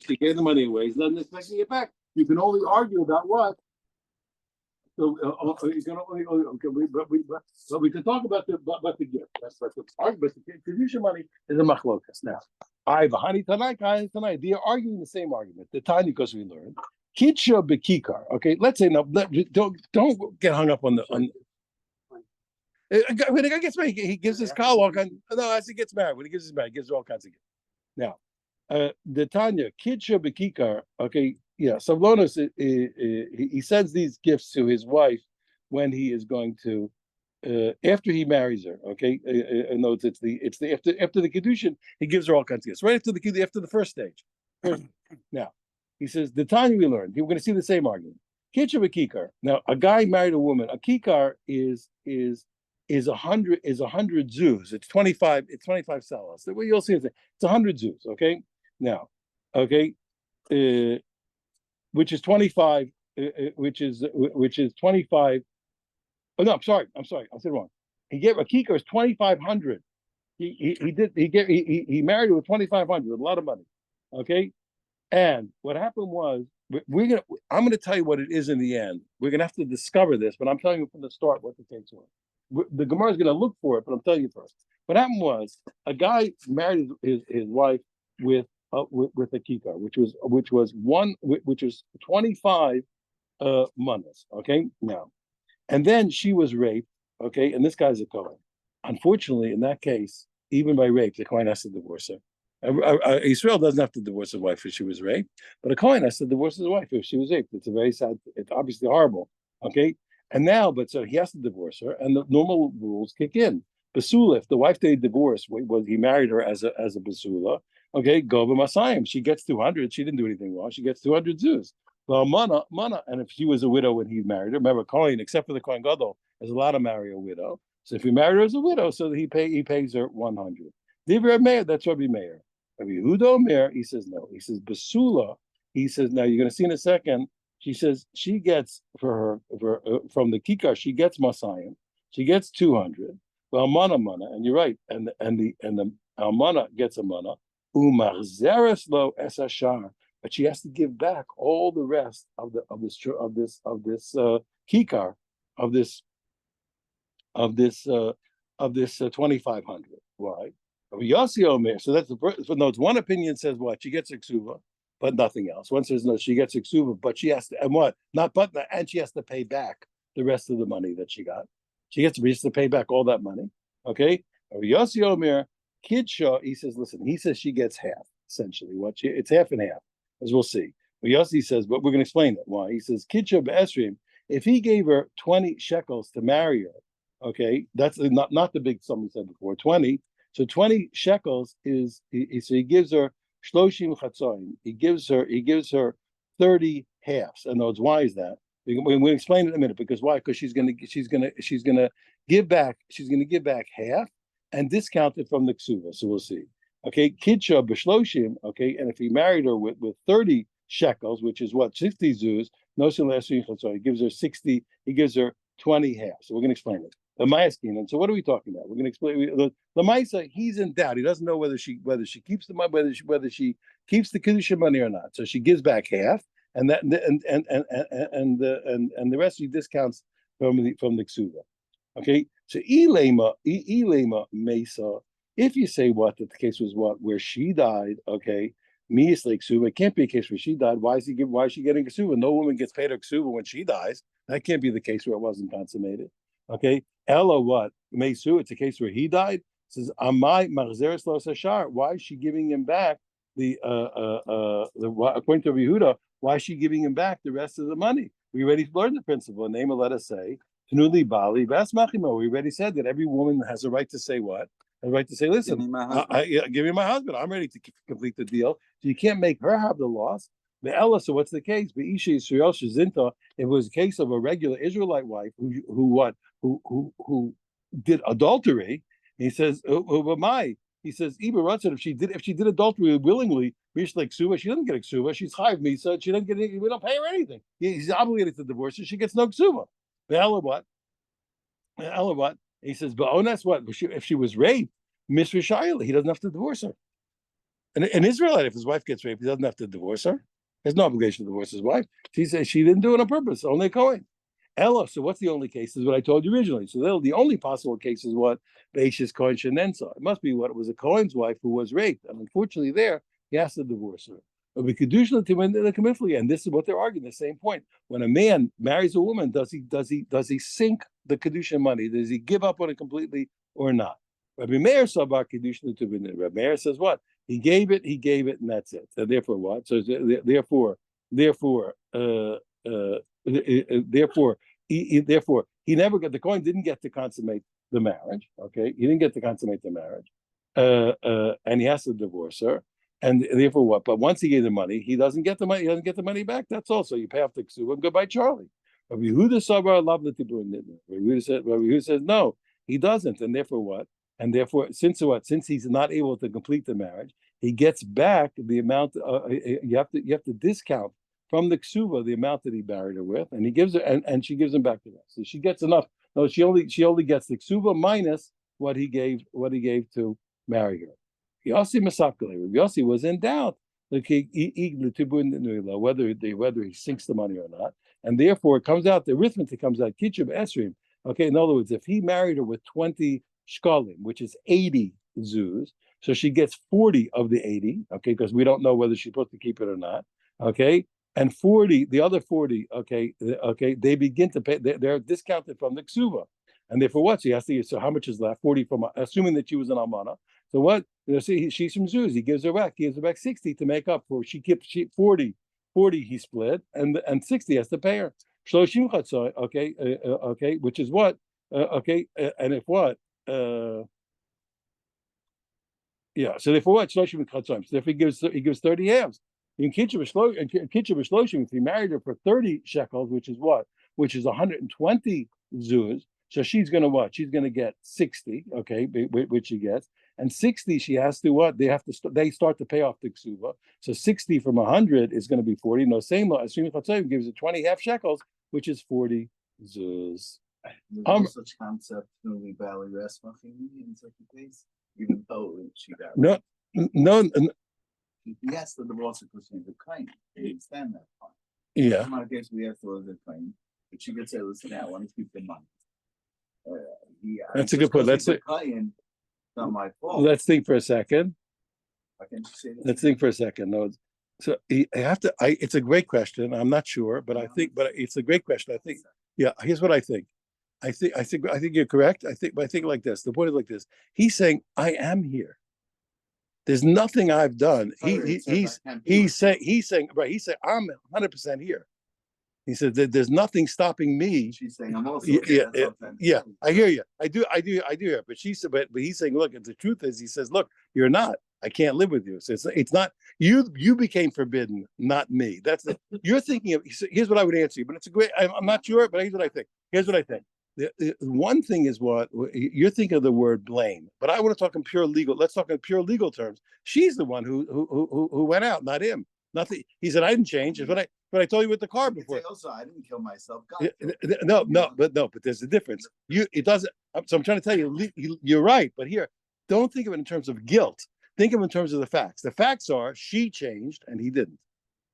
She gave the money away. He's not expecting it back. You can only argue about what. So you can only okay, but we can talk about the gift. That's the argument. The contribution money is a machlokas. Now, I bahani tonight. They are arguing the same argument. The time because we learned kitsha bekikar. Okay, let's say no. Don't get hung up on the on. When a guy gets married, he gives his call all kinds. No, as he gets married, when he gives his married, he gives all kinds of gifts. Now, the Tanya kitsha bekikar. Okay. Yeah, Savlonos, he sends these gifts to his wife when he is going to, after he marries her. Okay, no, it's the after the kedushin, he gives her all kinds of gifts. Right after the first stage. Now, he says the time we learned. We're going to see the same argument. Kitcha kikar. Now, a guy married a woman. A kikar is 100 zuz. It's 25. It's 25 salas. The way you'll see it, it's 100 zuz. Okay. Now, okay. Which is 25, which is 25. Oh no, I'm sorry, I said wrong. He gave a kikar is 2,500. He married her with 2,500, with a lot of money. Okay, and what happened was I'm gonna tell you what it is in the end. We're gonna have to discover this, but I'm telling you from the start what the case was. The Gemara is gonna look for it, but I'm telling you first. What happened was a guy married his wife with a kikar, which was 25 manas. Okay, now, and then she was raped. Okay, and this guy's a Kohen. Unfortunately, in that case, even by rape, the Kohen has to divorce her. Israel doesn't have to divorce his wife if she was raped, but a Kohen has to divorce his wife if she was raped. It's a very sad. It's obviously horrible. Okay, and now, but so he has to divorce her, and the normal rules kick in. Basula, if the wife they divorced, he married her as a basula. Okay, Gova Masayim. She gets 200. She didn't do anything wrong. She gets 200 zuz. Well, mana. And if she was a widow when he married her, remember, Kohen, except for the Kohen Gadol, is allowed to marry a widow. So if he married her as a widow, so that he pays her 100. Divra Meir, that's Rabbi Meir. Rabbi Yehuda Meir, he says no. He says Basula. He says now you're going to see in a second. She says she gets from the kikar she gets Masayim. She gets 200. Well, mana, and you're right. And the almana gets a mana. Umarzeres lo es hashar, but she has to give back all the rest of this kikar of this 2,500. Why? Yossi Omer. So that's the first. No, it's one opinion says what she gets a ksuva, but nothing else. One says no, she gets a ksuva, but she has to and she has to pay back the rest of the money that she got. She has to pay back all that money. Okay, Yossi Omer. Kidsha, he says, listen, he says she gets half, essentially. It's half and half, as we'll see. But Yossi says, but we're going to explain it. Why? He says, Kidsha be'esrim, if he gave her 20 shekels to marry her, okay, that's not the big sum we said before, 20. So 20 shekels is, so he gives her shloshim chatzoim. He gives her 30 halves. And those, why is that? We'll explain it in a minute, because why? Because she's gonna give back half and discounted from the ksuva. So we'll see. Okay, kidsha b'shloshim. Okay, and if he married her with 30 shekels, which is what 60 zuz, no so he gives her 60. He gives her 20 half. So we're going to explain it. The Mayaskin. And so what are we talking about? We're going to explain. The Maisa, he's in doubt. He doesn't know whether she keeps the money, whether she keeps the kedusha money or not. So she gives back half, and the rest she discounts from the ksuva. Okay, so ilema mesa. If you say that the case was where she died, okay, mias like ksuva, it can't be a case where she died. Why is she getting ksuva? No woman gets paid her ksuva when she dies. That can't be the case where it wasn't consummated. Okay, Ella what mesu? It's a case where he died. It says amai marzeres lo sashar. Why is she giving him back the according to Yehuda? Why is she giving him back the rest of the money? We already learned the principle. Name let us say. We already said that every woman has a right to say what? Has a right to say, listen, give me my husband. I'm ready to complete the deal. So you can't make her have the loss. The Ella, so what's the case? If it was a case of a regular Israelite wife who did adultery, he says, he says, if she did adultery willingly, she doesn't get a ksuva. She's chayiv misa. She doesn't get anything. We don't pay her anything. He's obligated to divorce her. She gets no ksuva. The Ella what? He says, but honest what? If she was raped, misrishayla, he doesn't have to divorce her. An Israelite, if his wife gets raped, he doesn't have to divorce her. He has no obligation to divorce his wife. She says she didn't do it on purpose. Only a Kohen. Ella. So what's the only case? Is what I told you originally. So the only possible case is what Beishis Kohen Shenensa. It must be what it was a Kohen's wife who was raped, and unfortunately, there he has to divorce her. But we could do and this is what they're arguing. The same point. When a man marries a woman, does he sink the kedusha money? Does he give up on it completely or not? Rabbi Meir Sabar kedusha to Rabbi Meir says what? He gave it, and that's it. So therefore, what? So therefore, he never got the Kohen didn't get to consummate the marriage. Okay, he didn't get to consummate the marriage, and he has to divorce her. And therefore, what? But once he gave the money, he doesn't get the money. He doesn't get the money back. That's all. So you pay off the ksuba and goodbye, Charlie. Rabbi Yehuda Sabar love the tibur. Rabbi Yehuda says no, he doesn't. And therefore, what? And therefore, since he's not able to complete the marriage, he gets back the amount. You have to discount from the ksuba the amount that he married her with, and he gives her, and she gives him back the rest. So she gets enough. No, she only gets the ksuba minus what he gave to marry her. Yossi Masakale. Yossi was in doubt whether he sinks the money or not, and therefore it comes out, the arithmetic comes out Kitchub Esrim. Okay, in other words, if he married her with 20 shkalim, which is 80 zuz, so she gets 40 of the 80. Okay, because we don't know whether she's supposed to keep it or not. Okay, and 40, the other 40. Okay, they begin to pay. They're discounted from the ksuba, and therefore what? She has to. So how much is left? 40 from assuming that she was an almana. So what? She's from Zuz. He gives her back. He gives her back 60 to make up for. She keeps 40 he split, and 60 has to pay her. Shloshim chatzon. Okay, which is what? And if what? Yeah. So therefore what? Shloshim chatzon. So if he gives 30 halves. In Kitchub Shloshim, if he married her for 30 shekels, which is what? Which is 120 zuz. So she's going to what? She's going to get 60. Okay, which she gets. And 60, she has to what? They start to pay off the ksuba. So 60 from 100 is going to be 40. No, same law. Assuming Chatzayim gives it 20 half shekels, which is 40 zuz. There's no such concept in Valley Rasmachim in such a case, even though she got no. He has to divorce her because she's a claim. They understand that part. Yeah. In my case, we have to divorce the claim, but she could say, "Listen, I want to keep the money." That's a good point. Let's say. Not my fault. Let's think for a second. Let's think for a second. No, so I have to. It's a great question. I'm not sure, but I think. But it's a great question. I think. Yeah. Here's what I think. I think you're correct. I think like this. The point is like this. He's saying, "I am here. There's nothing I've done." He's saying right. He's saying I'm 100% here. He said that there's nothing stopping me. She's saying I'm also yeah. I hear you. I do hear. But she said, but he's saying, look, the truth is, he says, look, you're not. I can't live with you. So it's not you. You became forbidden, not me. You're thinking of. Here's what I would answer you. But it's a great. I'm not sure, but here's what I think. The one thing is what you're thinking of the word blame, but I want to talk in pure legal. Let's talk in pure legal terms. She's the one who went out, not him. Nothing. He said, I didn't change. It's what I told you with the car before. Also, I didn't kill myself. But there's a difference. It doesn't. So I'm trying to tell you, you're right. But here, don't think of it in terms of guilt. Think of it in terms of the facts. The facts are she changed and he didn't.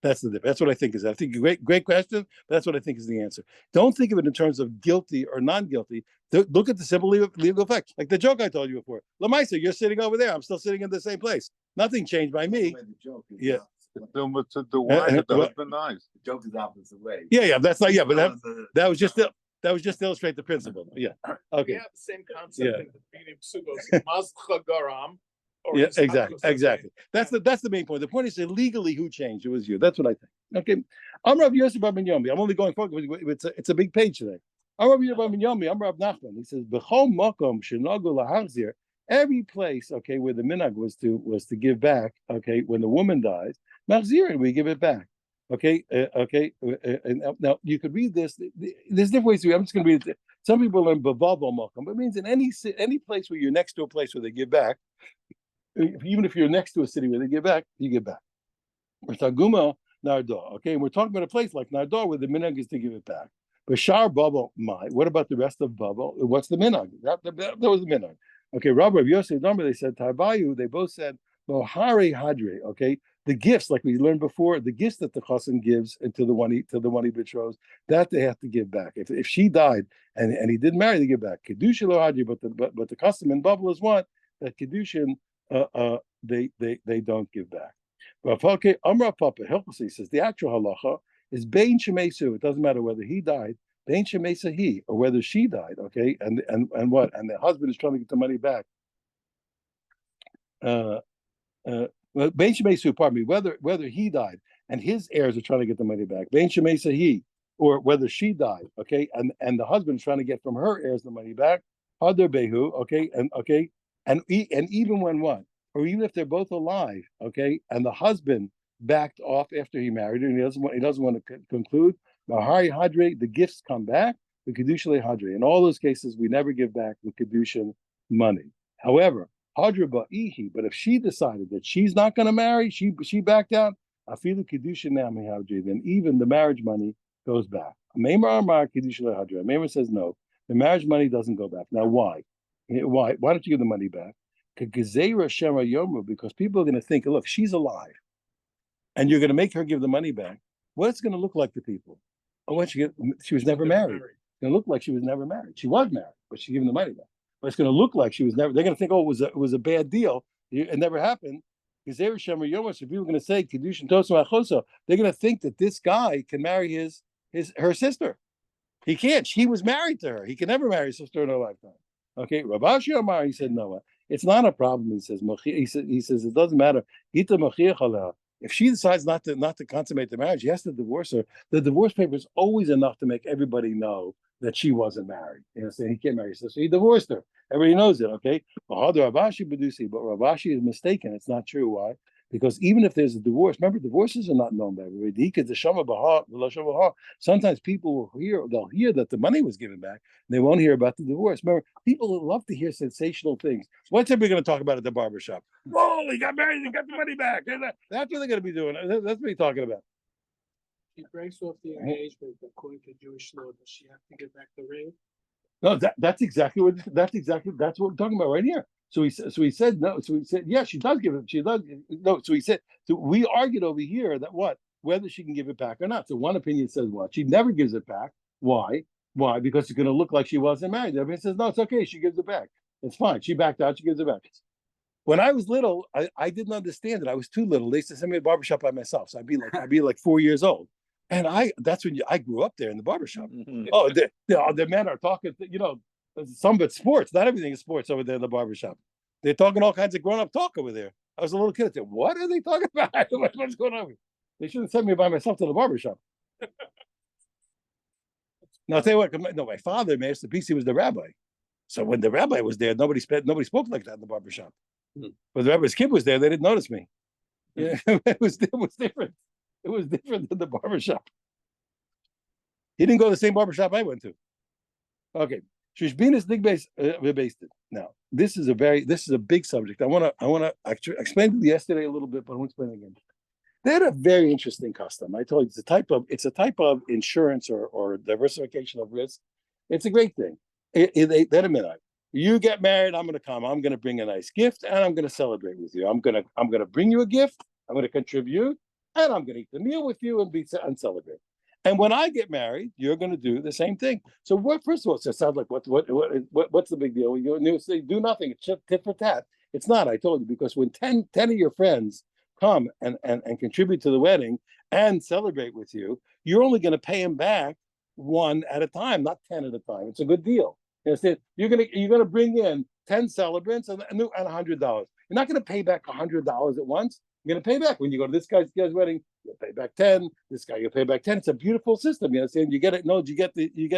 That's the difference. That's what I think is. I think great question. But that's what I think is the answer. Don't think of it in terms of guilty or non-guilty. Look at the simple legal facts. Like the joke I told you before. Lamaisa, you're sitting over there. I'm still sitting in the same place. Nothing changed by me. Yeah. The husband dies. The joke is opposite way. Yeah. That's not. Yeah, but that was just to illustrate the principle. Yeah. Okay. We have the same concept in the beginning of Psugos. Garam. Yeah, exactly. That's the main point. The point is illegally who changed? It was you. That's what I think. Okay. I'm Rav Yosef Bar Ben Yomi. I'm only going forward. It's a big page today. I'm Rav Yosef Bar Ben Yomi. I'm Rav Nachman. He says, B'chol makom shenagu lahachzir. Every place, okay, where the minhag was to give back, okay, when the woman dies, machzirin, we give it back. Okay. And now you could read this. There's different ways to read. I'm just going to read it. Some people learn b'vav makom, but it means in any place where you're next to a place where they give back. Even if you're next to a city where they give back, you give back. Taguma Nardar. Okay, and we're talking about a place like Nardar where the minhag is to give it back. But Shar Bubble, what about the rest of Bubble? What's the minhag? That was the minhag. Okay, Rav Yosef number, they said Tarbayu, they both said Mohari Hadre, okay? The gifts, like we learned before, the gifts that the chassan gives to the one he betroths, that they have to give back. If she died and he didn't marry, they give back. Kedusha lo hadri, but the custom in Bubble is what that kedushin they don't give back. Okay, Amra Papa Hilchasi says the actual halacha is bein shemesu. It doesn't matter whether he died, bein shemesa he, or whether she died. Okay, and what? And the husband is trying to get the money back. Well, bein shemesu, pardon me, whether he died and his heirs are trying to get the money back, bein shemesa he, or whether she died, okay, and the husband is trying to get from her heirs the money back, hadar behu, and even when what, or even if they're both alive, okay, and the husband backed off after he married her, and he doesn't want to conclude, mahari hadre, the gifts come back, the kedusha hadre. In all those cases, we never give back the kedusha money. However, hadra ba'ihi, but if she decided that she's not going to marry, she backed out, afilu kedusha nami hadre, then even the marriage money goes back. Meimar amar kedusha hadre. Meimar says no, the marriage money doesn't go back. Now why? Why don't you give the money back? Because people are going to think, look, she's alive, and you're going to make her give the money back. What's it going to look like to people? Oh, she was never married. It's going to look like she was never married. She was married, but she's giving the money back. But it's going to look like she was never. They're going to think, oh, it was a bad deal. It never happened. Because people are going to say kedushin tosu achoso. They're going to think that this guy can marry her sister. He can't. She was married to her. He can never marry his sister in her lifetime. Okay, Rav Ashi Amar, he said no. It's not a problem. He says it doesn't matter. If she decides not to consummate the marriage, he has to divorce her. The divorce paper is always enough to make everybody know that she wasn't married. You know, saying he can't marry his sister. He divorced her. Everybody knows it. Okay, but Rav Ashi is mistaken. It's not true. Why? Because even if there's a divorce, remember, divorces are not known by everybody. Sometimes people they'll hear that the money was given back, and they won't hear about the divorce. Remember, people love to hear sensational things. What's everybody going to talk about at the barbershop? Oh, he got married, he got the money back. That's what they're going to be doing. That's what he's talking about. She breaks off the engagement according to Jewish law. Does she have to give back the ring? No, that's exactly what we're talking about right here. So he said no. So he said, yeah, she does give it. She does no. So he said, so we argued over here that whether she can give it back or not. So one opinion says what? She never gives it back. Why? Why? Because it's going to look like she wasn't married. The other opinion says, no, it's okay. She gives it back. It's fine. She backed out. She gives it back. When I was little, I didn't understand it. I was too little. They used to send me to the barbershop by myself. So I'd be like 4 years old. And that's when I grew up there in the barbershop. Mm-hmm. Oh, the men are talking, some of it's sports. Not everything is sports over there in the barbershop. They're talking all kinds of grown-up talk over there. I was a little kid. I said, what are they talking about? What's going on? They shouldn't send me by myself to the barbershop. Now, I'll tell you what, no, my father, Master PC, was the rabbi. So when the rabbi was there, nobody spoke like that in the barbershop. But the rabbi's kid was there, they didn't notice me. Yeah, it was different. It was different than the barbershop. He didn't go to the same barbershop I went to. Okay. Now, this is a big subject. I want to explain it yesterday a little bit, but I won't explain it again. They had a very interesting custom. I told you it's a type of insurance or diversification of risk. It's a great thing. They had a minute. You get married, I'm going to come. I'm going to bring a nice gift, and I'm going to celebrate with you. I'm going to bring you a gift. I'm going to contribute, and I'm going to eat the meal with you and celebrate. And when I get married, you're going to do the same thing. So first of all, it sounds like what's the big deal? You say do nothing. It's just tit for tat. It's not. I told you, because when 10 of your friends come and contribute to the wedding and celebrate with you, you're only going to pay them back one at a time, not 10 at a time. It's a good deal. You're gonna bring in 10 celebrants and $100. You're not gonna pay back $100 at once. You're gonna pay back when you go to this guy's wedding. You'll pay back 10. This guy, you'll pay back 10. It's a beautiful system. You understand? You get it. No, you get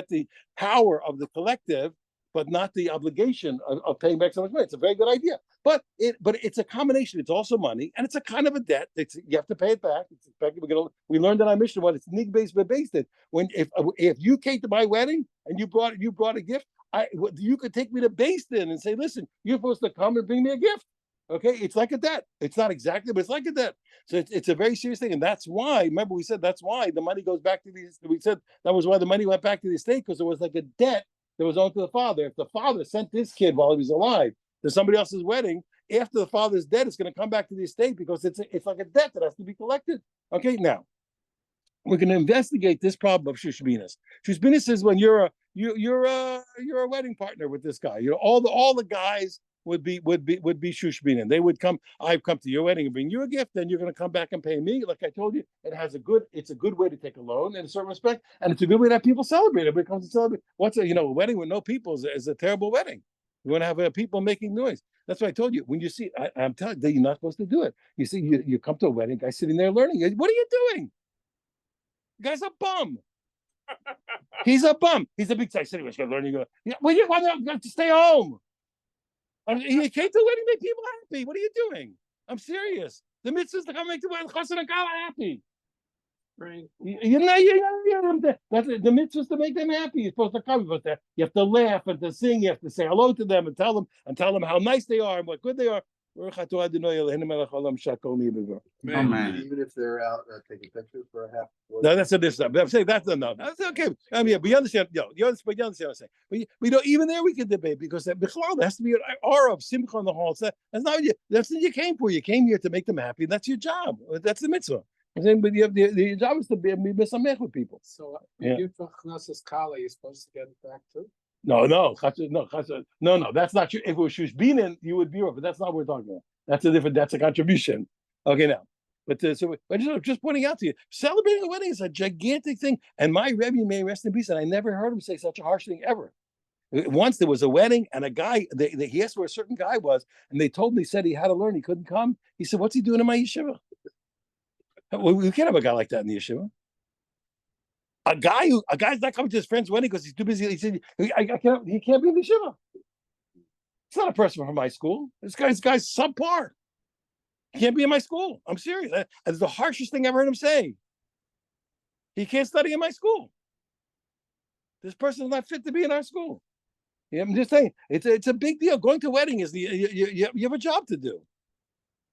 the power of the collective, but not the obligation of paying back so much money. It's a very good idea. But it's a combination. It's also money, and it's a kind of a debt. You have to pay it back. We learned in our mission what it's nig-based but based it. When if you came to my wedding and you brought a gift, you could take me to Basin and say, listen, you're supposed to come and bring me a gift. Okay, it's like a debt. It's not exactly, but it's like a debt. So it's a very serious thing, and that's why. Remember, we said that's why the money goes back to these. We said that was why the money went back to the estate, because it was like a debt that was owed to the father. If the father sent this kid while he was alive to somebody else's wedding, after the father's dead, it's going to come back to the estate because it's like a debt that has to be collected. Okay, now we're going to investigate this problem of shushbinas. Shushbinas is when you're a wedding partner with this guy. You know, all the guys would be shushbinin. They would come. I've come to your wedding and bring you a gift. Then you're going to come back and pay me. Like I told you, it's a good way to take a loan in a certain respect, and it's a good way to have people celebrate. Everybody comes to celebrate. A wedding with no people is a terrible wedding. You want to have people making noise. That's why I told you. When you see, I'm telling you, you're not supposed to do it. You see, you come to a wedding, guy sitting there learning. What are you doing? The guy's a bum. He's a bum. He's a big guy. Sitting there learning. Yeah, well, you want to stay home. You came to the wedding, make people happy. What are you doing? I'm serious. The mitzvah is to come make the wedding chassan and kala happy. Right. That's the mitzvah is to make them happy. You're supposed to come, but you have to laugh and to sing. You have to say hello to them and tell them how nice they are and what good they are. Man, even if they're out taking pictures for a half. No, that's a different. I'm saying that's no. That's okay. I mean, but you understand. You understand what I'm saying. But even there we can debate because there has to be an aura of simcha in the hall. That's not what that's what you came for. You came here to make them happy. That's your job. That's the mitzvah. I'm saying, but you have the job is to be misamech with people. So you give for Chnasas Kala, you're supposed to get it back too? No. That's not true. If it was shushbinin, you would be off, but that's not what we're talking about. That's a contribution. Okay, now. But just pointing out to you, celebrating a wedding is a gigantic thing. And my Rebbe, may rest in peace, and I never heard him say such a harsh thing ever. Once there was a wedding, and a guy, he asked where a certain guy was, and they told me, he said he had to learn, he couldn't come. He said, what's he doing in my yeshiva? We can't have a guy like that in the yeshiva. A guy's not coming to his friend's wedding because he's too busy. He said, he can't be in the yeshiva. It's not a person from my school. This guy's subpar. He can't be in my school. I'm serious. That's the harshest thing I ever heard him say. He can't study in my school. This person is not fit to be in our school. Yeah, I'm just saying, it's a big deal. Going to a wedding is you have a job to do.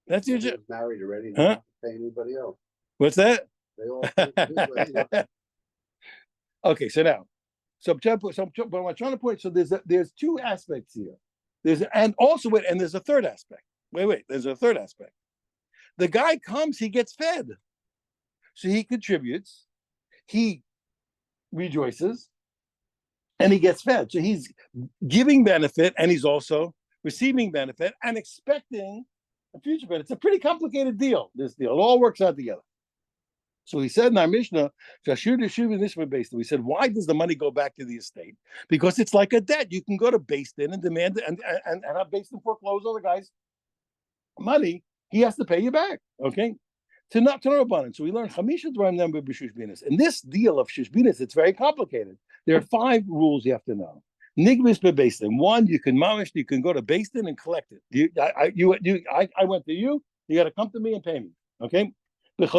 That's your job. Married already. Huh? Not pay anybody else. What's that? They all pay his wedding. Okay, so now, but I'm trying to point. So there's two aspects here. There's a third aspect. Wait. There's a third aspect. The guy comes, he gets fed, so he contributes, he rejoices, and he gets fed. So he's giving benefit, and he's also receiving benefit and expecting a future benefit. It's a pretty complicated deal. This deal, it all works out together. So he said in our Mishnah, we said, why does the money go back to the estate? Because it's like a debt. You can go to Beis Din and demand and have Beis Din foreclose on the guy's money. He has to pay you back. Okay. To Rabbanan. So we learned Chamisha Dvarim Nem b'Shushbinas. In this deal of Shushbinas, it's very complicated. There are 5 rules you have to know. Nigbis beBeis Din. 1, you can go to Beis Din and collect it. I went to you. You got to come to me and pay me. Okay. And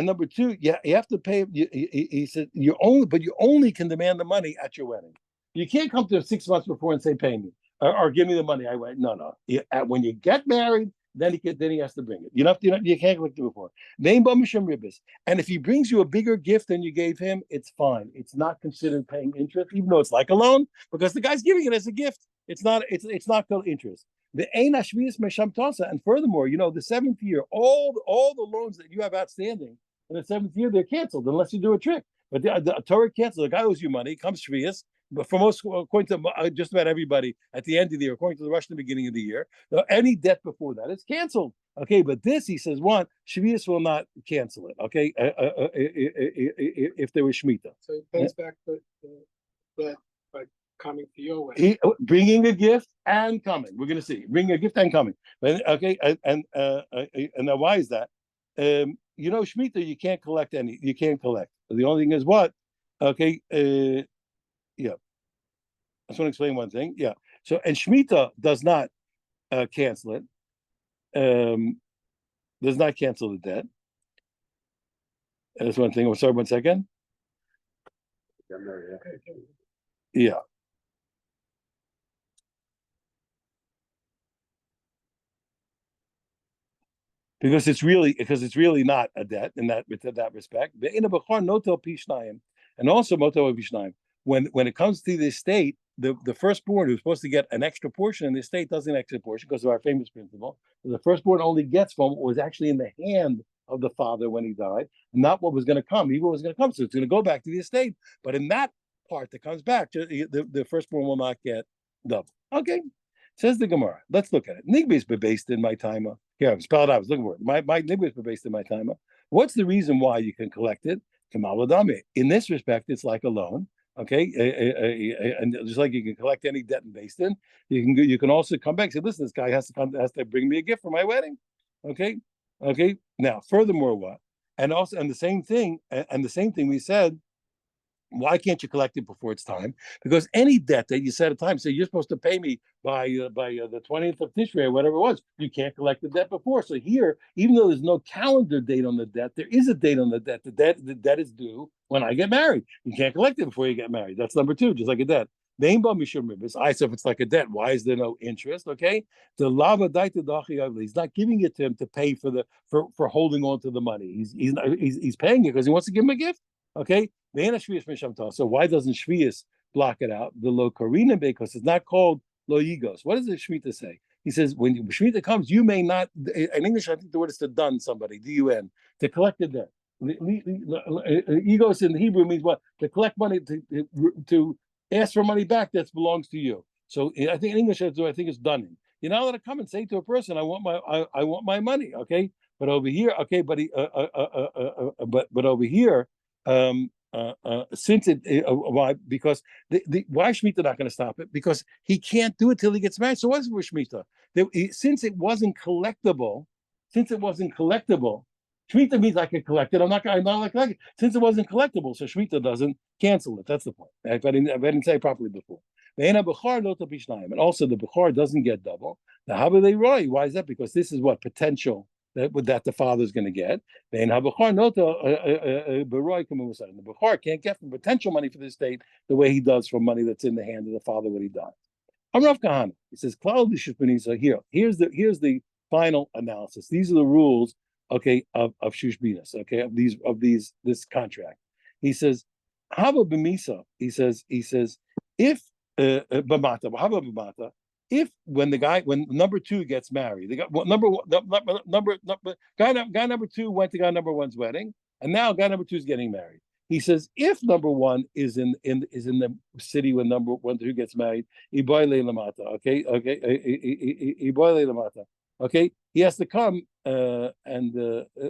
number 2, you have to pay. He said you only can demand the money at your wedding. You can't come to 6 months before and say pay me or give me the money. I went no. When you get married, then he has to bring it. You can't collect it before. And if he brings you a bigger gift than you gave him, it's fine. It's not considered paying interest, even though it's like a loan, because the guy's giving it as a gift. It's not called interest. The Ein Hashvius Mesham Tasa, and furthermore, the 7th year, all the loans that you have outstanding in the 7th year, they're canceled unless you do a trick. But the Torah cancels. The guy owes you money, comes Shvius, but for most, according to just about everybody, at the end of the year, according to the Russian beginning of the year, any debt before that is canceled. Okay, but this, he says, Shvius will not cancel it. Okay, if there was Shemitah. So he pays back the debt by coming to your wedding. Bringing a gift and coming. We're going to see. Bringing a gift and coming. Okay, and now why is that? Shemitah, you can't collect any. You can't collect. The only thing is what? Okay, yeah. I just want to explain one thing. Yeah. So, and Shemitah does not cancel it. Does not cancel the debt. That's one thing. Sorry, 1 second. Yeah. Because it's really not a debt in that respect. And also moto pishnayim. When it comes to the estate, the firstborn who's supposed to get an extra portion in the estate doesn't get an extra portion because of our famous principle. The firstborn only gets from what was actually in the hand of the father when he died, not what was going to come. Even what was going to come, so it's going to go back to the estate. But in that part that comes back, the firstborn will not get double. Okay, says the Gemara. Let's look at it. Nigbis based in my timer. Here, I've spelled it out. I was looking for it. My nigbis based in my timer. What's the reason why you can collect it? In this respect, it's like a loan. Okay, and just like you can collect any debt in Beis Din, you can also come back and say, listen, this guy has to bring me a gift for my wedding. Okay. Now, furthermore, what? And the same thing we said. Why can't you collect it before it's time? Because any debt that you set a time, say you're supposed to pay me by the 20th of Tishrei or whatever it was, you can't collect the debt before. So here, even though there's no calendar date on the debt, there is a date on the debt. The debt is due when I get married. You can't collect it before you get married. That's number two, just like a debt. So if it's like a debt, why is there no interest? Okay, the lava he's not giving it to him to pay for holding on to the money. He's paying it because he wants to give him a gift. Okay, so why doesn't Shvius block it out? The lo karina, because it's not called lo yigos. What does the Shemitah say? He says when Shemitah comes, you may not. In English, I think the word is to dun somebody, D-U-N, to collect the debt. Egos in Hebrew means what? To collect money, to ask for money back that belongs to you. So I think in English, I think it's dunning. You're not allowed to come and say to a person, I want my money. Okay, but over here, okay, but over here. Since why? Because why Shemitah not going to stop it? Because he can't do it till he gets married. So what's for Shemitah? Since it wasn't collectible, Shemitah means I can collect it. I'm not going to collect it. Since it wasn't collectible, so Shemitah doesn't cancel it. That's the point. If I didn't say it properly before. And also the Bechor doesn't get double. Now, how do they roy? Why is that? Because this is what potential that the father's going to get. The Bechor can't get from potential money for the estate the way he does from money that's in the hand of the father when he dies. I'm Rav Kahana. He says, here's the final analysis. These are the rules, okay, of Shushbinas, okay, of this contract. He says, Haba b'misa. He says, if b'mata, if when number two gets married, guy number two went to guy number one's wedding, and now guy number two is getting married. He says if number one is in the city when number one two gets married, okay, he has to come and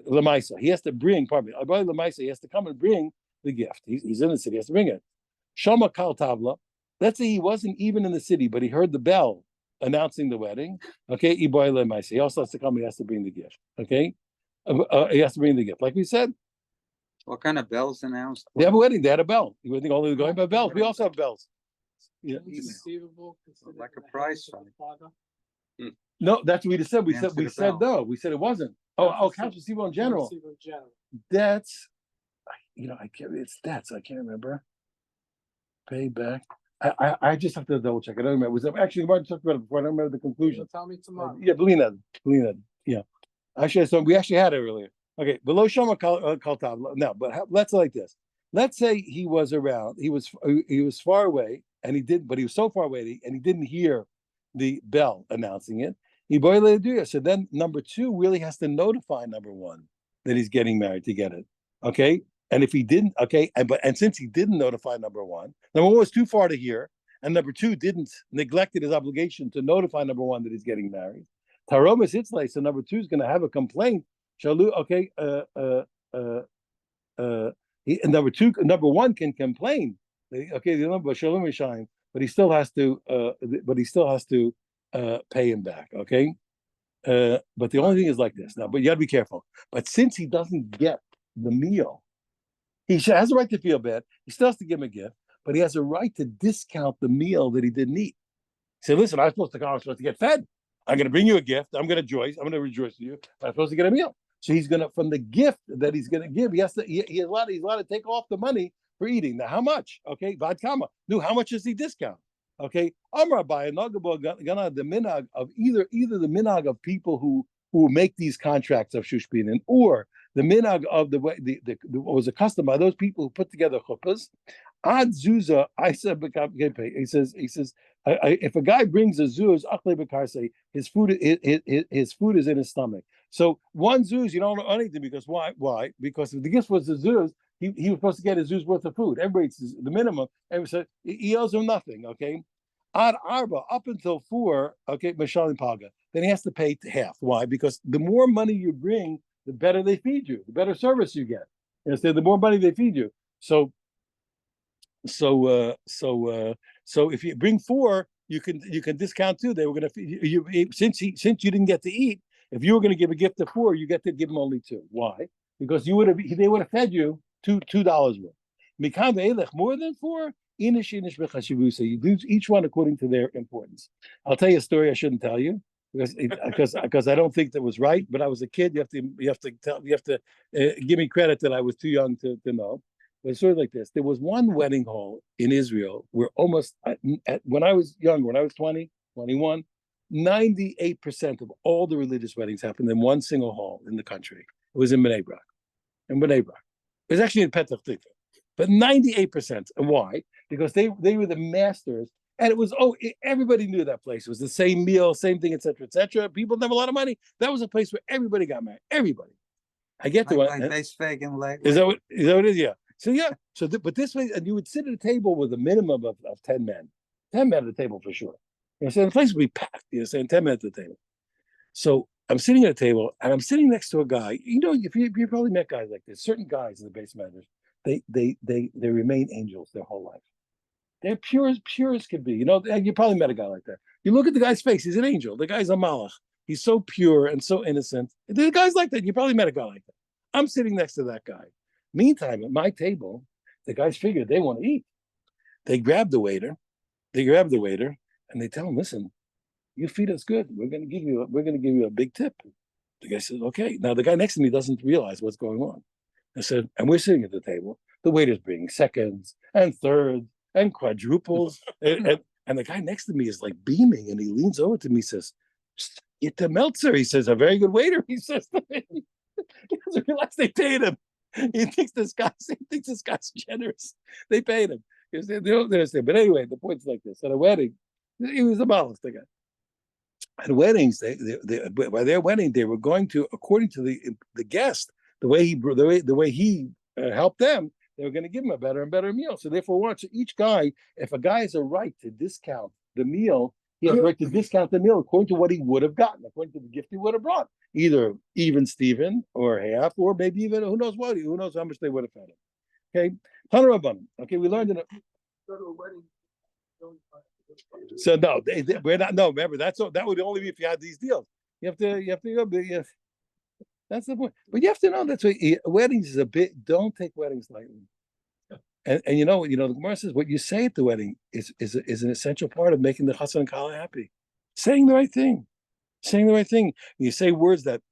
lamaisa. He has to bring. Pardon me, lamaisa. He has to come and bring the gift. He's in the city. He has to bring it. Shama kal tavla. Let's say he wasn't even in the city, but he heard the bell announcing the wedding. Okay, he also has to come. He has to bring the gift. Okay, he has to bring the gift, like we said. What kind of bells announced? They have a wedding. They had a bell. You would think only going by bells. We also have bells. Yeah, Like a prize fund. no, that's what we just said. We said no. We said it wasn't. Accounts receivable in general. That's, I can't. It's debts. I can't remember. Payback. I just have to double check. I don't remember. Was actually Martin talked about it before. I don't remember the conclusion. Tell me tomorrow. Yeah, Belina. Yeah. Actually, we actually had it earlier. Okay, below Shama Kaltav. No, but let's like this. Let's say he was around. He was far away, but he was so far away, and he didn't hear the bell announcing it. So then number two really has to notify number one that he's getting married to get it. Okay. And if he didn't, okay, and since he didn't notify number one was too far to hear, and number two neglected his obligation to notify number one that he's getting married. Taromas Itzlay, so number two is going to have a complaint. Shalu, okay, number one can complain. Okay, but he still has to, pay him back. Okay, but the only thing is like this now. But you got to be careful. But since he doesn't get the meal, he has a right to feel bad. He still has to give him a gift, but he has a right to discount the meal that he didn't eat. Say, listen, I'm supposed to get fed. I'm going to bring you a gift. I'm going to rejoice with you. But I'm supposed to get a meal. So he's going to, from the gift that he's going to give, he's allowed to take off the money for eating. Now, how much? Okay, Vadkama. No, how much does he discount? Okay, Amar by the minhag of either the minhag of people who make these contracts of Shushbinin, or the minhag of what was a custom by those people who put together chuppahs. Ad zuza, I said, he says, if a guy brings a zuz, his food is in his stomach. So one zuz, you don't know anything because why? Why? Because if the gift was the zuz, he was supposed to get a zuz worth of food. Everybody eats the minimum. Everybody said he owes him nothing. Okay, ad arba up until 4. Okay, mashalim paga. Then he has to pay half. Why? Because the more money you bring, the better they feed you, the better service you get. Instead, the more money they feed you. So so if you bring 4, you can discount 2. They were going to you since you didn't get to eat. If you were going to give a gift of 4, you get to give them only 2. Why? Because they would have fed you $2 worth. More than 4. You do each one according to their importance. I'll tell you a story I shouldn't tell you because I don't think that was right. But I was a kid. You have to give me credit that I was too young to know. But it's sort of like this. There was one wedding hall in Israel where almost, when I was young, when I was 20, 21, 98% of all the religious weddings happened in one single hall in the country. It was in Bnei Brak. It was actually in Petach Tikva. But 98%. And why? Because they were the masters. And it was, everybody knew that place. It was the same meal, same thing, etc., etc. People didn't have a lot of money. That was a place where everybody got married. Everybody. I get to Like it. base fagan like. Is that what it is? Yeah. So yeah. But this way, and you would sit at a table with a minimum of 10 men. 10 men at the table for sure. You know, so the place would be packed. You know, saying 10 men at the table. So I'm sitting at a table and I'm sitting next to a guy. You know, if you probably met guys like this, certain guys in the base matters, they remain angels their whole life. They're pure as could be. You know, you probably met a guy like that. You look at the guy's face, he's an angel. The guy's a malach. He's so pure and so innocent. There's guys like that. You probably met a guy like that. I'm sitting next to that guy. Meantime, at my table, the guys figure they want to eat. They grab the waiter, and they tell him, "Listen, you feed us good. We're going to give you a big tip." The guy says, "Okay." Now the guy next to me doesn't realize what's going on. I said, and we're sitting at the table. The waiter's bringing seconds and thirds and quadruples, and the guy next to me is like beaming, and he leans over to me, says, "Get the Meltzer." He says, "A very good waiter." He says to me. He doesn't realize they paid him. He thinks this guy's generous. They paid him. They don't understand. But anyway, the point's like this: at a wedding, he was a malach, the guy. At weddings, by their wedding, they were going to, according to the guest, the way he helped them, they were going to give him a better and better meal. So therefore, watch each guy. If a guy has a right to discount the meal, he has a right to discount the meal according to what he would have gotten, according to the gift he would have brought, either even Steven or half, or maybe even who knows how much they would have fed him. Okay, Tanarabban. Okay, we learned in a. Go to a wedding. So no, we're not. No, remember that would only be if you had these deals. You have to go. That's the point. But you have to know that's what weddings is a bit. Don't take weddings lightly. And you know the Gemara says what you say at the wedding is an essential part of making the chassan and kala happy. Saying the right thing. You say words that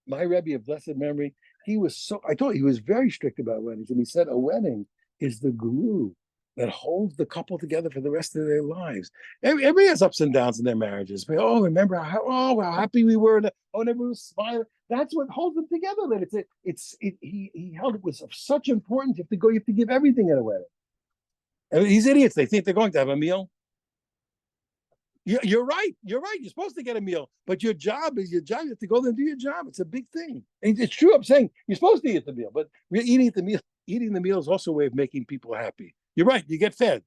my Rebbe of blessed memory. I thought he was very strict about weddings, and he said a wedding is the glue that holds the couple together for the rest of their lives. Everybody has ups and downs in their marriages. But, remember how happy we were. And everyone was smiling. That's what holds them together. That he held it was of such importance. You have to give everything at a wedding. And these idiots, they think they're going to have a meal. You're right. You're supposed to get a meal, but your job. You have to go there and do your job. It's a big thing. And it's true. I'm saying you're supposed to eat the meal, but eating the meal is also a way of making people happy. You're right. You get fed,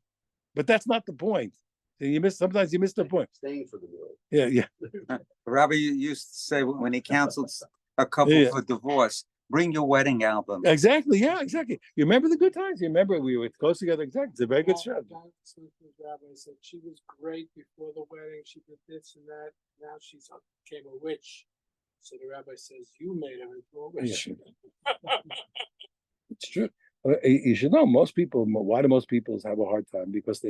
but that's not the point. Sometimes you miss the point. Staying for the meal. Yeah. Rabbi used to say when he counseled a couple for divorce, bring your wedding album. Exactly. Yeah, exactly. You remember the good times. You remember we were close together. Exactly. It's a very good strategy. Rabbi said she was great before the wedding. She did this and that. Now she's became a witch. So the rabbi says, "You made her into a witch." Yeah. It's true. You should know most people. Why do most people have a hard time? Because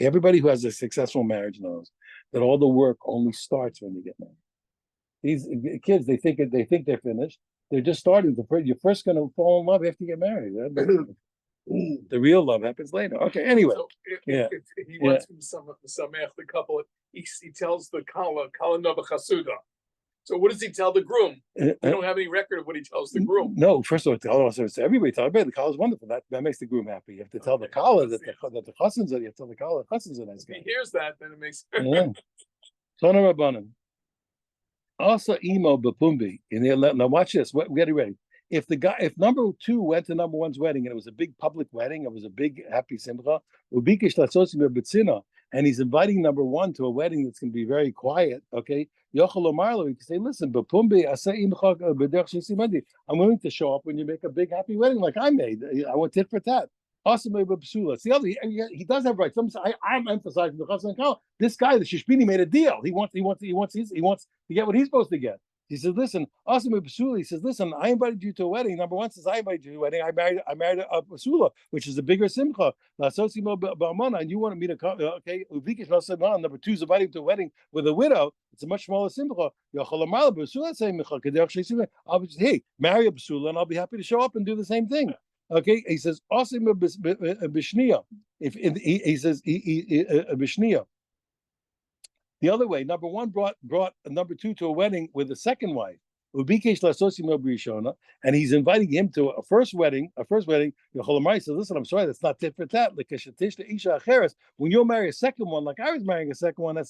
everybody who has a successful marriage knows that all the work only starts when you get married. These kids, they think they're finished. They're just starting. You're first going to fall in love after you get married. The real love happens later. Okay. Anyway, So if he wants some after couple, he tells the Kala Nova Chasuda. So what does he tell the groom? Uh, We don't have any record of what he tells the groom. No, first of all, everybody tell everybody the Kala is wonderful. That makes the groom happy. You have to tell the Kala that the Chassans are. You have to tell the Kala the Chassans are nice If he guy. hears that, then it makes. Yeah. Tana Rabbanan. Also, emo bepumbi. Now watch this. Get it ready. If number two went to number one's wedding and it was a big public wedding, it was a big happy simcha, ubikish latzosim betzina, and he's inviting number one to a wedding that's going to be very quiet. Okay, yochel omarlo, he can say, listen, bepumbi asay imchak b'derech shesimandi. I'm willing to show up when you make a big happy wedding like I made. I want tit for tat. Awesome, it's the other. He does have rights. I'm emphasizing the chassan kal. This guy, the Shishpini, made a deal. He wants to get what he's supposed to get. He says, listen, awesome, he says, listen, I invited you to a wedding. Number one says, I invited you to a wedding. I married a basula, which is a bigger simcha. And you wanted me to come, okay? Number two is inviting to a wedding with a widow. It's a much smaller simcha. Hey, marry a basula, and I'll be happy to show up and do the same thing. Okay, he says, awesome, bishnia. He says, bishnia. The other way, number one brought number two to a wedding with a second wife, and he's inviting him to a first wedding. He says, listen, I'm sorry, that's not tit for tat. When you'll marry a second one, like I was marrying a second one, that's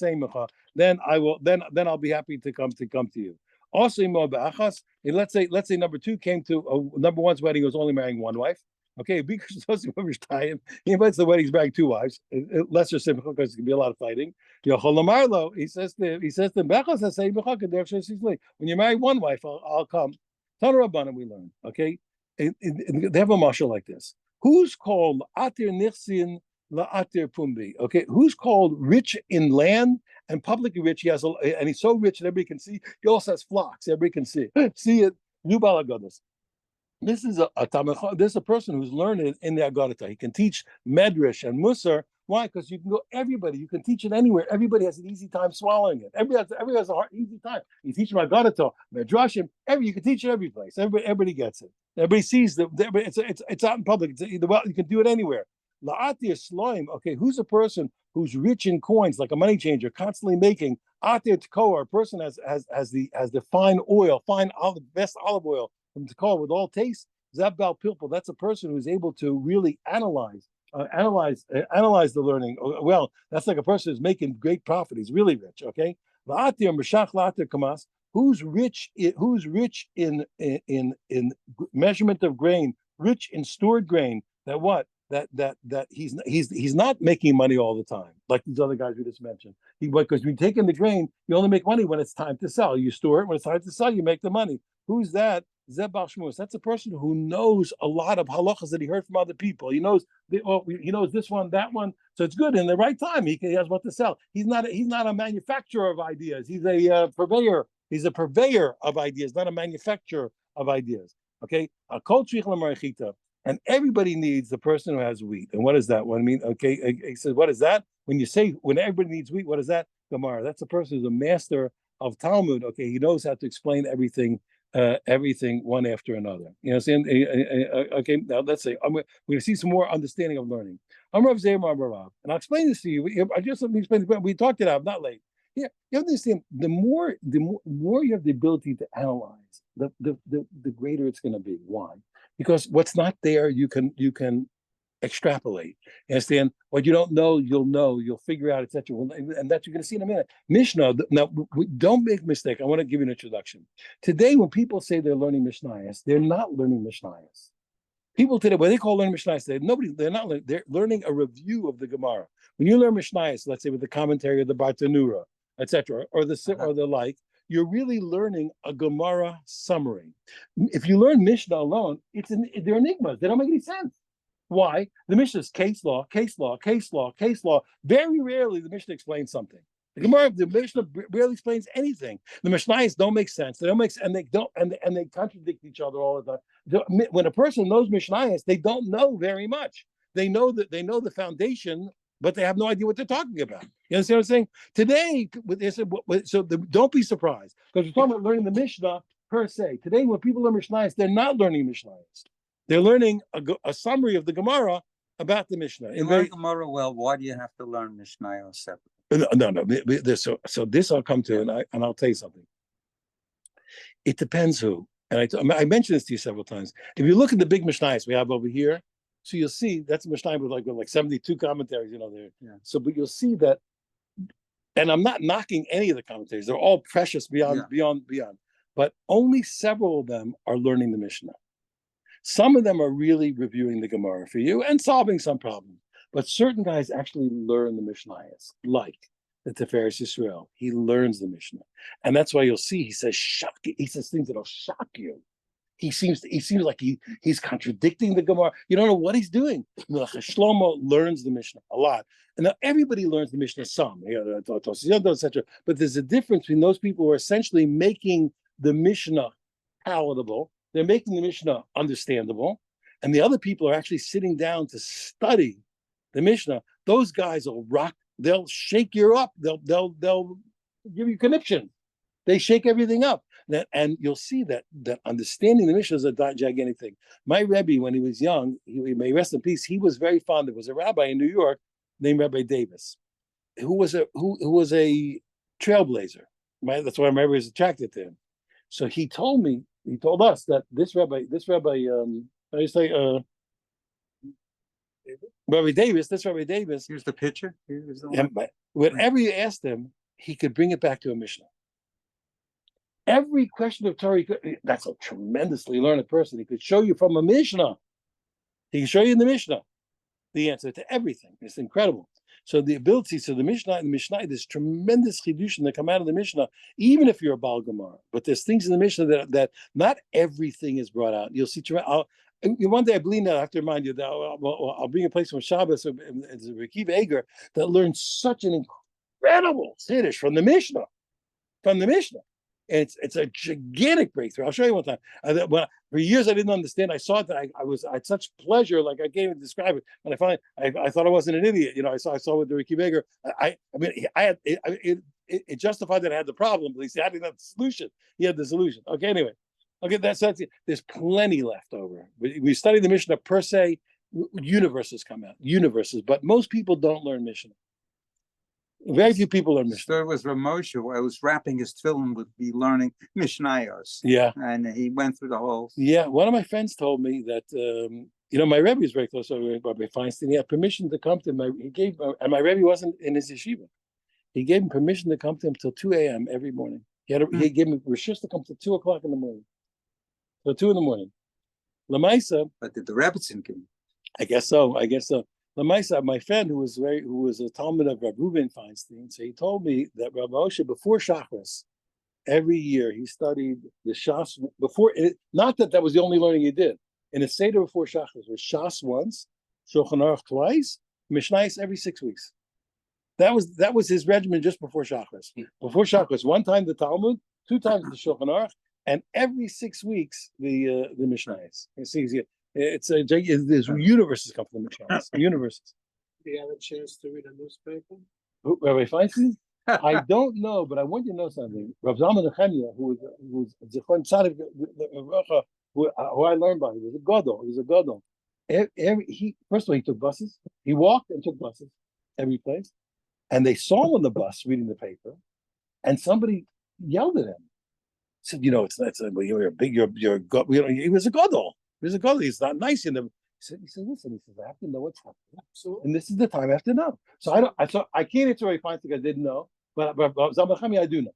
then I will. Then I'll be happy to come to you. Also, let's say number two came to number one's wedding, he was only marrying one wife. Okay, because he invites the wedding, he's marrying two wives. Lesser simple because it can be a lot of fighting. He says to when you marry one wife, I'll come. Tana Rabbanan, we learn. Okay, they have a marshal like this. Who's called atir nixin la'atir pumbi? Okay, who's called rich in land and publicly rich? And he's so rich that everybody can see. He also has flocks. Everybody can see. See it. New Balagodas. This is a person who's learned in the Agadata. He can teach Medrash and Musar. Why? Because you can go everybody. You can teach it anywhere. Everybody has an easy time swallowing it. Everybody has a easy time. You teach them Agadata, Medrashim. You can teach it every place. Everybody gets it. Everybody sees it's out in public. You can do it anywhere. La'atir sloim. Okay, who's a person who's rich in coins, like a money changer, constantly making atir tkoa? A person has the fine oil, best olive oil from Tekoa with all taste. Zabbal Pilpul. That's a person who's able to really analyze the learning. Well, that's like a person who's making great profit. He's really rich. Okay, la'atir meshach la'atir kamas. Who's rich in measurement of grain, rich in stored grain? That he's not making money all the time like these other guys we just mentioned. Because when you take in the grain, you only make money when it's time to sell. You store it when it's time to sell. You make the money. Who's that? Zeb Shmus. That's a person who knows a lot of halachas that he heard from other people. He knows this one, that one. So it's good in the right time. He has what to sell. He's not a manufacturer of ideas. He's a purveyor. He's a purveyor of ideas, not a manufacturer of ideas. Okay, and everybody needs the person who has wheat. And what is that? What I mean, okay, he says, what is that? When everybody needs wheat, what is that? Gemara. That's a person who's a master of Talmud. Okay, he knows how to explain everything one after another. You know what I'm saying? Okay, now let's say we're going to see some more understanding of learning. I'm Rav Zeir Rav, and I'll explain this to you. I just let me explain this. We talked it out. I'm not late. Yeah, you have to understand. The more you have the ability to analyze, the greater it's going to be. Why? Because what's not there, you can extrapolate. You understand? What you don't know, you'll figure out, etc. And that you're going to see in a minute. Mishnah. Now, don't make a mistake. I want to give you an introduction. Today, when people say they're learning Mishnayos, they're not learning Mishnayos. People today, what they call learning Mishnayos, they're not learning. They're learning a review of the Gemara. When you learn Mishnayos, let's say with the commentary of the Bartanura, etc., or the like, you're really learning a Gemara summary. If you learn Mishnah alone, they're enigmas. They don't make any sense. Why? The Mishnah is case law, case law, case law, case law. Very rarely the Mishnah explains something. The Mishnah rarely explains anything. The Mishnayos don't make sense. They don't make sense, and they contradict each other all the time. When a person knows Mishnayos, they don't know very much. They know the foundation, but they have no idea what they're talking about. You understand what I'm saying? Today, don't be surprised, because we're talking about learning the Mishnah per se. Today, when people learn Mishnayos, they're not learning Mishnayos. They're learning a summary of the Gemara about the Mishnah. You learn Gemara well. Why do you have to learn Mishnayos separately? No. So this I'll come to, and I'll tell you something. It depends who. And I mentioned this to you several times. If you look at the big Mishnayos we have over here, so you'll see that's a Mishnah with like 72 commentaries, there. Yeah. So, but you'll see that, and I'm not knocking any of the commentaries. They're all precious beyond. But only several of them are learning the Mishnah. Some of them are really reviewing the Gemara for you and solving some problems. But certain guys actually learn the Mishnayos, like the Tiferes Yisrael. He learns the Mishnah. And that's why you'll see he says shock. He says things that'll shock you. He seems like he's contradicting the Gemara. You don't know what he's doing. Shlomo learns the Mishnah a lot. And now everybody learns the Mishnah some, etc. But there's a difference between those people who are essentially making the Mishnah palatable. They're making the Mishnah understandable. And the other people are actually sitting down to study the Mishnah. Those guys will rock. They'll shake you up. They'll give you conniption. They shake everything up. And you'll see that understanding the Mishnah is a gigantic thing. My Rebbe, when he was young, he may rest in peace, he was very fond. There was a rabbi in New York named Rabbi Davis, who was a trailblazer. That's why my Rebbe was attracted to him. So he told us that this Rabbi, Rabbi Davis. Here's the picture. Here's the one. Whatever you asked him, he could bring it back to a Mishnah. Every question of Torah, that's a tremendously learned person. He could show you from a Mishnah. He can show you in the Mishnah the answer to everything. It's incredible. So the ability, the Mishnah, there's tremendous chidushim that come out of the Mishnah, even if you're a Baal Gemara. But there's things in the Mishnah that not everything is brought out. You'll see. One day I believe that I have to remind you that I'll bring a place from Shabbos and Rekiv Eger that learned such an incredible chiddush from the Mishnah. And it's a gigantic breakthrough. I'll show you one time. For years I didn't understand. I saw that I had such pleasure, like I can't even describe it. And I thought I wasn't an idiot. I saw with the Ricky Baker. It justified that I had the problem. But he said I didn't have the solution. He had the solution. Okay, anyway. Okay, that's it. There's plenty left over. We study the Mishnah per se. Universes come out. But most people don't learn Mishnah. Very few people learn Mishnah. There was Ramosha, who I was wrapping his tefillin, would be learning Mishnayos. Yeah. And he went through the whole. Yeah. One of my friends told me that, my Rebbe is very close to Rabbi Feinstein. He had permission to come to and my Rebbe wasn't in his yeshiva. He gave him permission to come to him till 2 a.m. every morning. He gave him rishus to come till 2 o'clock in the morning. So 2 in the morning. Lamaisa. But did the Rebbetzin give him? I guess so. Lamaisa, my friend who was a Talmud of Rabbi Reuben Feinstein, so he told me that Rabbi Moshe before Shachris, every year he studied the Shas before. Not that was the only learning he did. In a Seder before Shachris was Shas once, Shulchan Aruch twice, Mishnayos every 6 weeks. That was his regimen just before Shachris. Before Shachris, one time the Talmud, 2 times the Shulchan Aruch, and every 6 weeks the Mishnayos. You see. There's universes come from the Mishnah. Universes. Do you have a chance to read a newspaper? Rabbi Feinstein? I don't know, but I want you to know something. Rav Zalman Nechemia, who was Zichron Tzadik, who I learned by, he was a gadol. First of all, he took buses. He walked and took buses every place, and they saw him on the bus reading the paper, and somebody yelled at him. Said, you're a god. He was a gadol. He's not nice in them. He said, listen, I have to know what's happening. Absolutely. And this is the time I have to know. So I can't answer very fine thing I didn't know, but Zamachami I do know.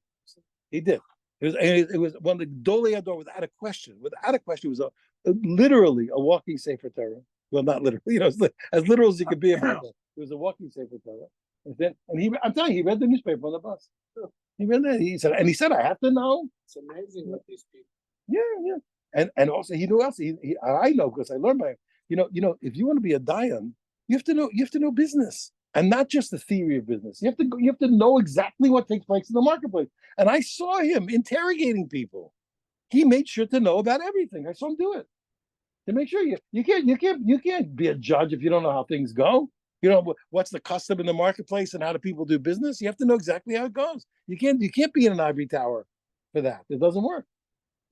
He did. It was one of the Dolei Ador without a question. It was literally a walking Sefer Torah. Well, not literally, as literal as he could be about it. It was a walking Sefer Torah. I'm telling you, he read the newspaper on the bus. He read that. He said, I have to know. It's amazing what these people. Yeah. And also he knew else. I know because I learned by him. If you want to be a dayan, you have to know business, and not just the theory of business. You have to know exactly what takes place in the marketplace. And I saw him interrogating people. He made sure to know about everything. I saw him do it to make sure you can't be a judge if you don't know how things go. What's the custom in the marketplace and how do people do business. You have to know exactly how it goes. You can't be in an ivory tower for that. It doesn't work.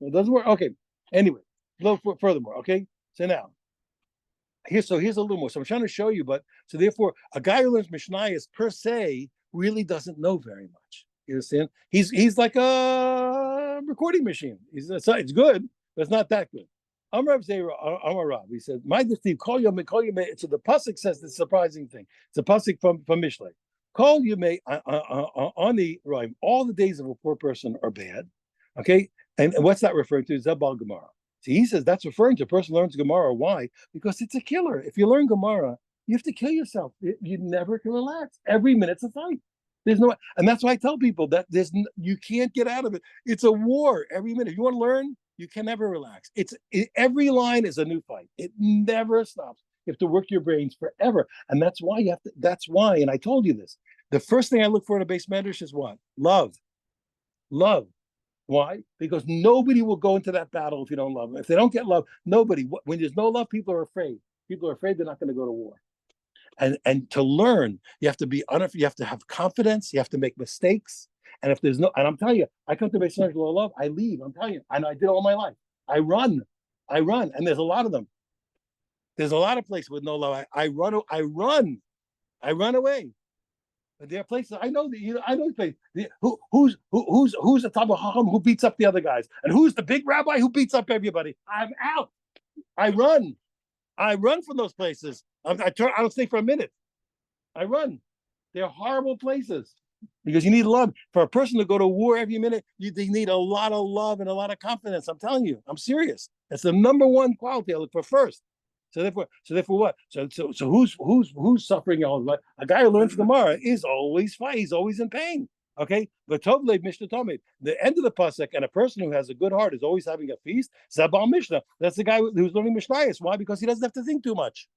Okay. Anyway, a little furthermore, okay? So now, here's a little more. So I'm trying to show you, so therefore, a guy who learns Mishnayos per se really doesn't know very much. You understand? He's like a recording machine. He said, it's good, but it's not that good. Amar Rav, he said, my Steve, call you may. So the pasuk says the surprising thing. It's a pasuk from Mishlei. Call you may on the rhyme. All the days of a poor person are bad. Okay, and what's that referring to? Zabal Gemara. So he says that's referring to a person who learns Gemara. Why? Because it's a killer. If you learn Gemara, you have to kill yourself. You never can relax. Every minute's a fight. There's no, and that's why I tell people that you can't get out of it. It's a war every minute. If you want to learn, you can never relax. Every line is a new fight. It never stops. You have to work your brains forever, and that's why you have to. That's why, and I told you this. The first thing I look for in a base medrash is what? Love. Love. Why? Because nobody will go into that battle if you don't love them. If they don't get love, nobody. When there's no love, people are afraid. People are afraid they're not going to go to war. And to learn, you have to be you have to have confidence. You have to make mistakes. And if there's no, and I'm telling you, I come to base medrash love, I leave. I'm telling you, and I did all my life. I run, and there's a lot of them. There's a lot of places with no love. I run away. But there are places I know that I know places. Who's the Talmid Chacham who beats up the other guys, and who's the big rabbi who beats up everybody? I'm out. I run from those places. I don't stay for a minute. I run. They're horrible places because you need love. For a person to go to war every minute, they need a lot of love and a lot of confidence. I'm telling you, I'm serious. That's the number one quality I look for first. So therefore what? So who's suffering all life? A guy who learns Gemara is always fight. He's always in pain. Okay, but Tovle Mishnah told me the end of the pasuk, and a person who has a good heart is always having a feast. Zabal Mishnah. That's the guy who's learning Mishnayos. Why? Because he doesn't have to think too much.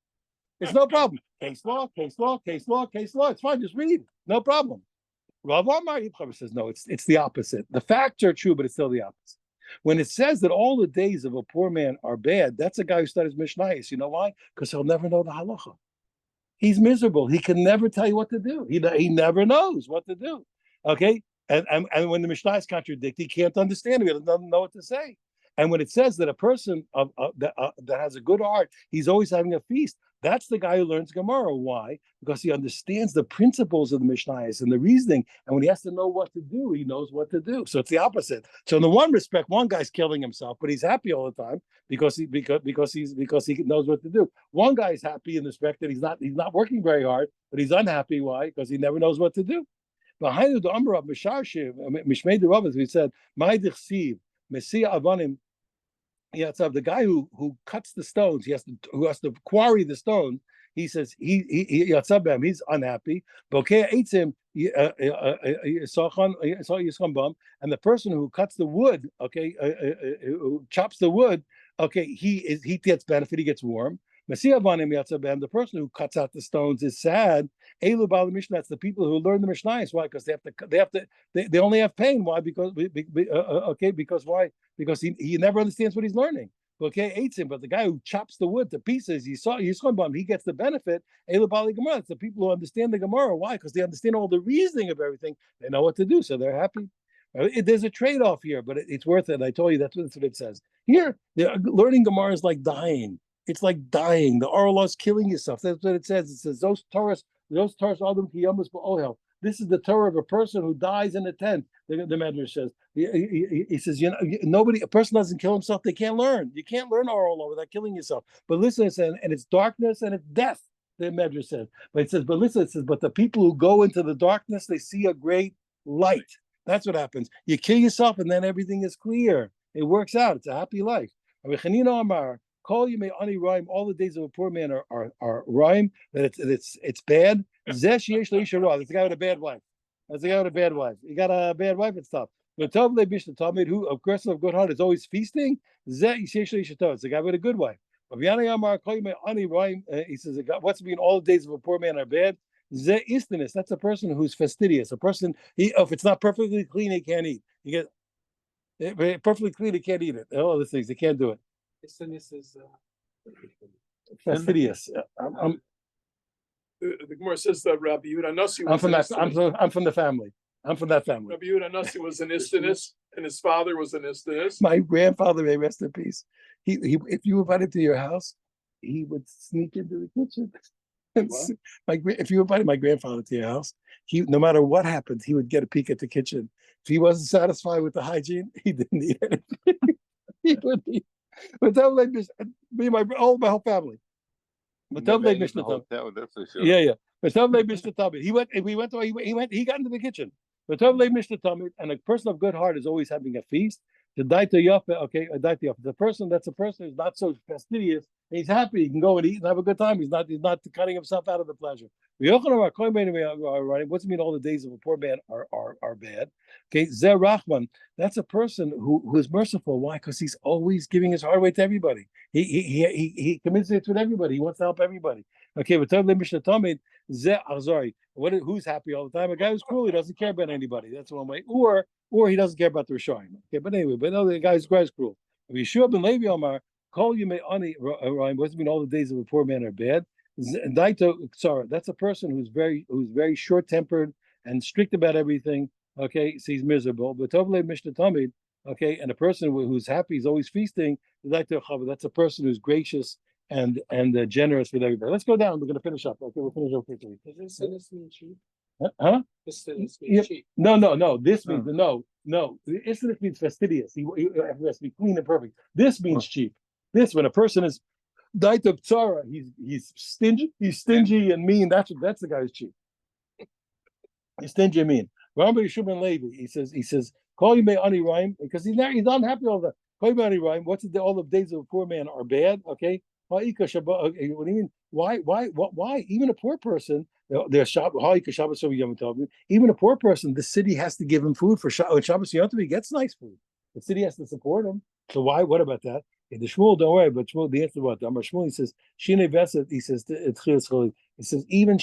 It's no problem. Case law. It's fine. Just read. No problem. Rav Amar Yitzchak says no. It's the opposite. The facts are true, but it's still the opposite. When it says that all the days of a poor man are bad, that's a guy who studies Mishnayos. You know why? Because he'll never know the halacha. He's miserable. He can never tell you what to do. He never knows what to do. Okay? And when the Mishnayos contradict, he can't understand it. He doesn't know what to say. And when it says that a person that has a good heart, he's always having a feast, that's the guy who learns Gemara. Why? Because he understands the principles of the Mishnayos and the reasoning. And when he has to know what to do, he knows what to do. So it's the opposite. So in the one respect, one guy's killing himself, but he's happy all the time because he knows what to do. One guy's happy in the respect that he's not working very hard, but he's unhappy. Why? Because he never knows what to do. Behind the Amr of Misharshiv, Mishmei the Rabbis, we said, "My dichsiv, Messiah Avanim." Yeah, so the guy who cuts the stones, who has to quarry the stone. He says he's unhappy. And the person who cuts the wood, who chops the wood, he gets benefit. He gets warm. The person who cuts out the stones is sad. That's the people who learn the Mishnayos. Why? Because they only have pain. Why? Because why? Because he never understands what he's learning. But the guy who chops the wood to pieces, he gets the benefit. It's the people who understand the Gemara. Why? Because they understand all the reasoning of everything. They know what to do, so they're happy. There's a trade-off here, but it's worth it. I told you that's what it says. Here, learning Gemara is like dying. It's like dying. The oral law is killing yourself. That's what it says. It says those Torahs Adam Kiyamas Ba'ohel. This is the Torah of a person who dies in a tent. The Medrash says. He says, a person doesn't kill himself. They can't learn. You can't learn oral law without killing yourself. But listen, and it's darkness and it's death. The Medrash says. But it says, but the people who go into the darkness, they see a great light. That's what happens. You kill yourself, and then everything is clear. It works out. It's a happy life. Call you may ani rhyme. All the days of a poor man are rhyme. That it's bad. That's the guy with a bad wife. That's the guy with a bad wife. You got a bad wife, it's tough. But Tovle Mishnah Talmid, who of course of good heart is always feasting. It's the guy with a good wife. He says, what's mean all the days of a poor man are bad? That's a person who's fastidious. A person, if it's not perfectly clean, he can't eat. You get perfectly clean, he can't eat it. All other things, he can't do it. Istiness is Fastidious. The Gemara says that Rabbi Yehuda Nasi was I'm from the family. I'm from that family. Rabbi Yehuda Nasi was an Istinus, and his father was an Istinus. My grandfather, may rest in peace. He if you invited to your house, he would sneak into the kitchen. If you invited my grandfather to your house, no matter what happened, he would get a peek at the kitchen he wasn't satisfied with the hygiene, he didn't eat anything. He would eat. But that was like me, my whole family. But that was Never like ate in Mishnah the hotel, that's for sure. yeah, yeah. But Tov Mishnah Tamid. He got into the kitchen. But Tov Mishnah Tamid, and a person of good heart is always having a feast. The Daita Yafa, okay, a Daita Yafa. That's a person who's not so fastidious. And he's happy. He can go and eat and have a good time. He's not cutting himself out of the pleasure. What's it mean all the days of a poor man are bad? Okay, Zer Rachman, that's a person who is merciful. Why? Because he's always giving his heart away to everybody. He commits it with everybody. He wants to help everybody. Okay, but Tov Mishnah Tamid, sorry. Who's happy all the time? A guy who's cruel, he doesn't care about anybody. That's one way. Or he doesn't care about the Rishonim. Okay, but anyway, but no, the guy's cruel. Yeshua ben Levi Omar, call you may ani Ryan. What does it mean all the days of a poor man are bad? Daito, sorry, that's a person who's very short-tempered and strict about everything. Okay, so he's miserable. But Tovle Mishnah Tamid, okay, and a person who's happy, he's always feasting. That's a person who's gracious and generous with everybody. Let's go down. We're going to finish up. Okay, we'll finish up quickly. Does this sentence mean cheap? Huh? This sentence Yep. means cheap. No. This means no. The Isn't means fastidious. He has to be clean and perfect. This means cheap. This when a person is diet of tzara, he's stingy and mean. That's the guy who's cheap. He's stingy and mean. Rabbi Yeshua ben Levi, he says, call you may ani rhyme because he's unhappy all the time. Call you may ani rhyme. All the days of a poor man are bad. Okay. What do you mean? Why? Even a poor person, even a poor person, the city has to give him food for Shabbos Yom Tov. He gets nice food. The city has to support him. So why? What about that? In the Shmuel, don't worry. But Shmuel, the answer what? Amar Shmuel, he says, Shine Veset. He says, he says, even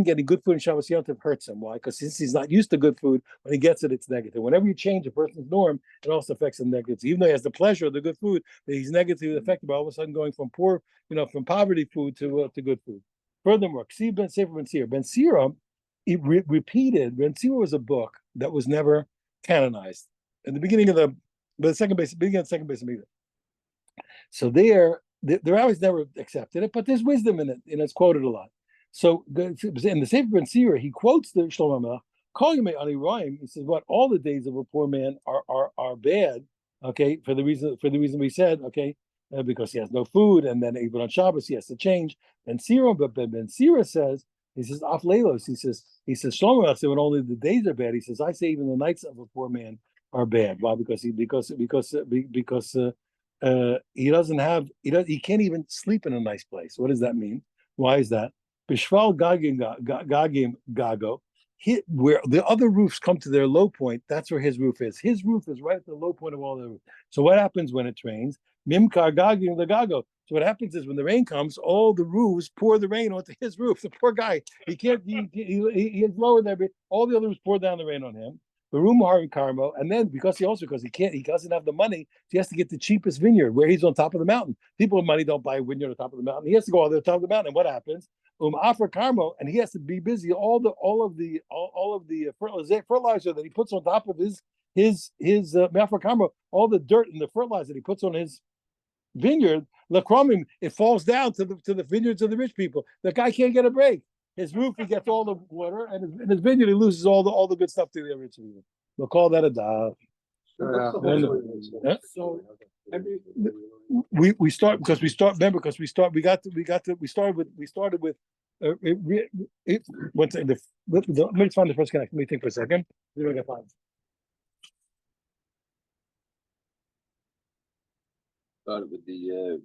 getting good food in Shabbos Yom Tov hurts him. Why? Because since he's not used to good food, when he gets it, it's negative. Whenever you change a person's norm, it also affects him negatively. Even though he has the pleasure of the good food, he's negatively affected by all of a sudden going from from poverty food to good food. Furthermore, Ben Sira, he repeated. Ben Sira was a book that was never canonized in the beginning of the second base of Megillah. So the rabbis never accepted it, but there's wisdom in it, and it's quoted a lot. So in the Sefer Ben Sira, he quotes the Shlomo Melech, "Call you may ani rhyme." He says, "What all the days of a poor man are bad." Okay, for the reason we said, okay, because he has no food, and then even on Shabbos he has to change. Ben Sira says, he says af leilos. He says Shlomo Melech said when only the days are bad. He says I say even the nights of a poor man are bad. Why? Because he can't even sleep in a nice place. What does that mean? Why is that? Bishval gagim gago, where the other roofs come to their low point, that's where his roof is. His roof is right at the low point of all the roofs. So what happens when it rains? Mimkar gagim gago. So what happens is when the rain comes, all the roofs pour the rain onto his roof. The poor guy, he can't. He is lower there, but all the other roofs pour down the rain on him. The room Harim Carmo, and then because he doesn't have the money, he has to get the cheapest vineyard where he's on top of the mountain. People with money don't buy a vineyard on top of the mountain. He has to go all the way to the top of the mountain. And what happens? After Carmo, and he has to be busy. All of the fertilizer that he puts on top of his After Carmo, all the dirt and the fertilizer that he puts on his vineyard, lakromim, it falls down to the vineyards of the rich people. The guy can't get a break. His roof, he gets all the water, and in his vineyard, he loses all the good stuff to the rich people. We'll call that a daf. So we started with one second. Let me find the first connection. Let me think for a second. Started with the